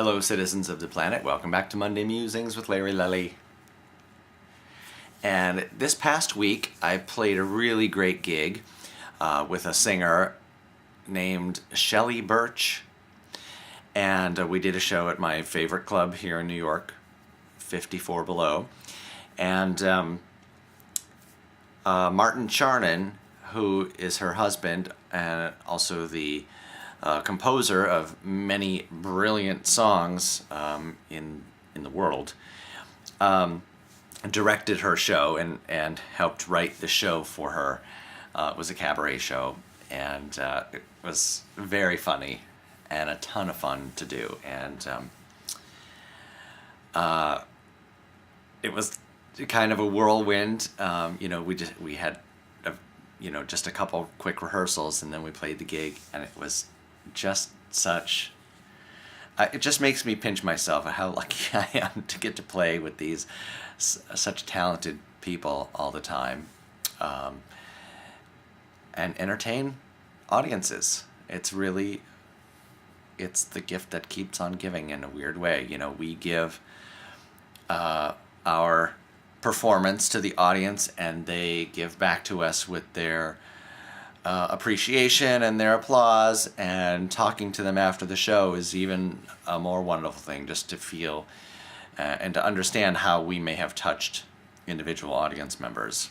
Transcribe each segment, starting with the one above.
Hello, citizens of the planet. Welcome back to Monday Musings with Larry Lelli. And this past week, I played a really great gig with a singer named Shelly Burch. And we did a show at my favorite club here in New York, 54 Below. And Martin Charnin, who is her husband and also the composer of many brilliant songs in the world, directed her show and helped write the show for her. It was a cabaret show, and it was very funny and a ton of fun to do. And it was kind of a whirlwind. We had just a couple quick rehearsals, and then we played the gig, and it was just such, it just makes me pinch myself at how lucky I am to get to play with these such talented people all the time, and entertain audiences. It's the gift that keeps on giving in a weird way. We give our performance to the audience, and they give back to us with their appreciation and their applause, and talking to them after the show is even a more wonderful thing, just to feel and to understand how we may have touched individual audience members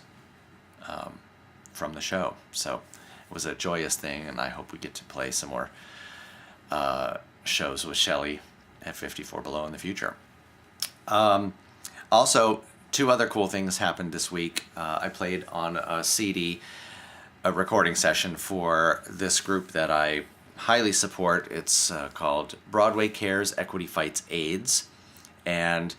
from the show. So it was a joyous thing, and I hope we get to play some more shows with Shelly at 54 Below in the future. Also, two other cool things happened this week. I played on a CD, a recording session for this group that I highly support. It's called Broadway Cares, Equity Fights AIDS. And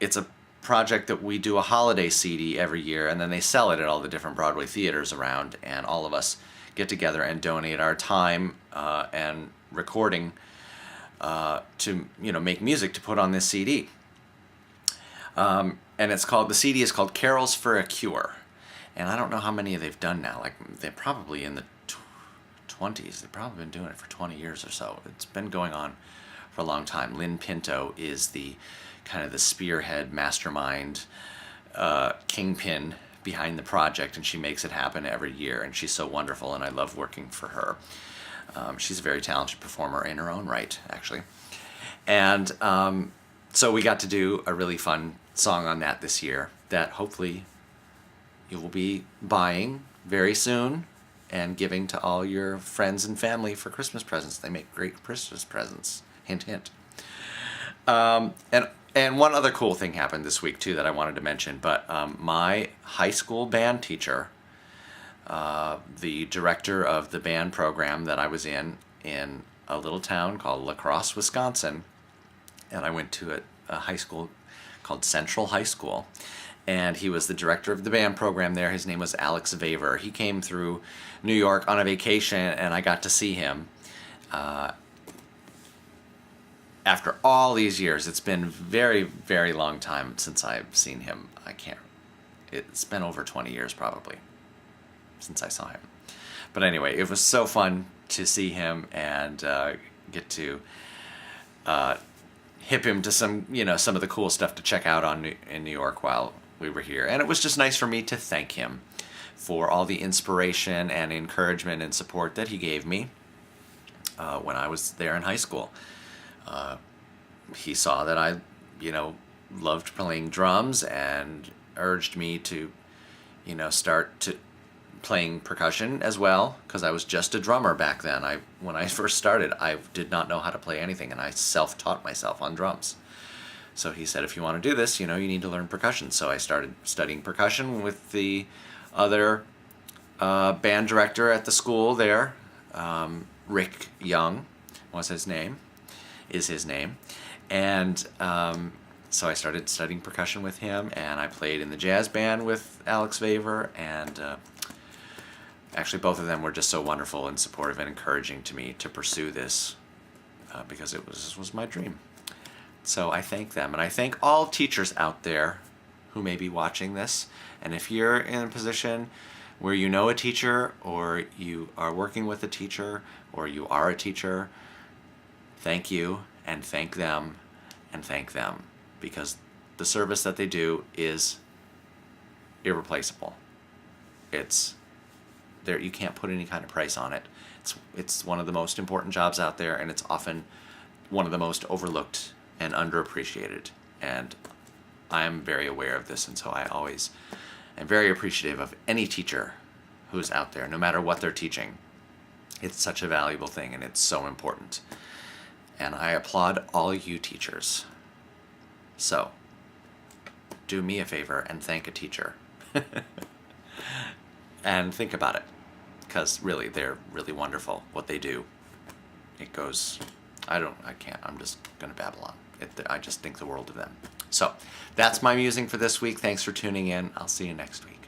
it's a project that we do a holiday CD every year, and then they sell it at all the different Broadway theaters around, and all of us get together and donate our time and recording to make music to put on this CD. And the CD is called Carols for a Cure. And I don't know how many they've done now. Like, they're probably in the 20s. They've probably been doing it for 20 years or so. It's been going on for a long time. Lynn Pinto is the kind of the spearhead, mastermind, kingpin behind the project, and she makes it happen every year. And she's so wonderful, and I love working for her. She's a very talented performer in her own right, actually. And so we got to do a really fun song on that this year that hopefully you will be buying very soon and giving to all your friends and family for Christmas presents. They make great Christmas presents. Hint, hint. And one other cool thing happened this week, too, that I wanted to mention. But my high school band teacher, the director of the band program that I was in a little town called La Crosse, Wisconsin, and I went to a high school called Central High School. And he was the director of the band program there. His name was Alex Vaver. He came through New York on a vacation, and I got to see him after all these years. It's been very, very long time since I've seen him. It's been over 20 years probably since I saw him. But anyway, it was so fun to see him and get to hip him to some of the cool stuff to check out in New York while we were here. And it was just nice for me to thank him for all the inspiration and encouragement and support that he gave me when I was there in high school. He saw that I, loved playing drums and urged me to, start playing percussion as well, because I was just a drummer back then. When I first started, I did not know how to play anything, and I self-taught myself on drums. So he said, if you want to do this, you need to learn percussion. So I started studying percussion with the other band director at the school there. Rick Young is his name. And so I started studying percussion with him, and I played in the jazz band with Alex Vaver, and actually both of them were just so wonderful and supportive and encouraging to me to pursue this because this was my dream. So I thank them, and I thank all teachers out there who may be watching this. And if you're in a position where you know a teacher, or you are working with a teacher, or you are a teacher, thank you and thank them and thank them, because the service that they do is irreplaceable. It's there, you can't put any kind of price on it. It's one of the most important jobs out there, and it's often one of the most overlooked and underappreciated. And I'm very aware of this, and so I always am very appreciative of any teacher who's out there, no matter what they're teaching. It's such a valuable thing, and it's so important. And I applaud all you teachers. So, do me a favor and thank a teacher. And think about it, because really, they're really wonderful what they do. It goes, I'm just going to babble on. I just think the world of them. So, that's my musing for this week. Thanks for tuning in. I'll see you next week.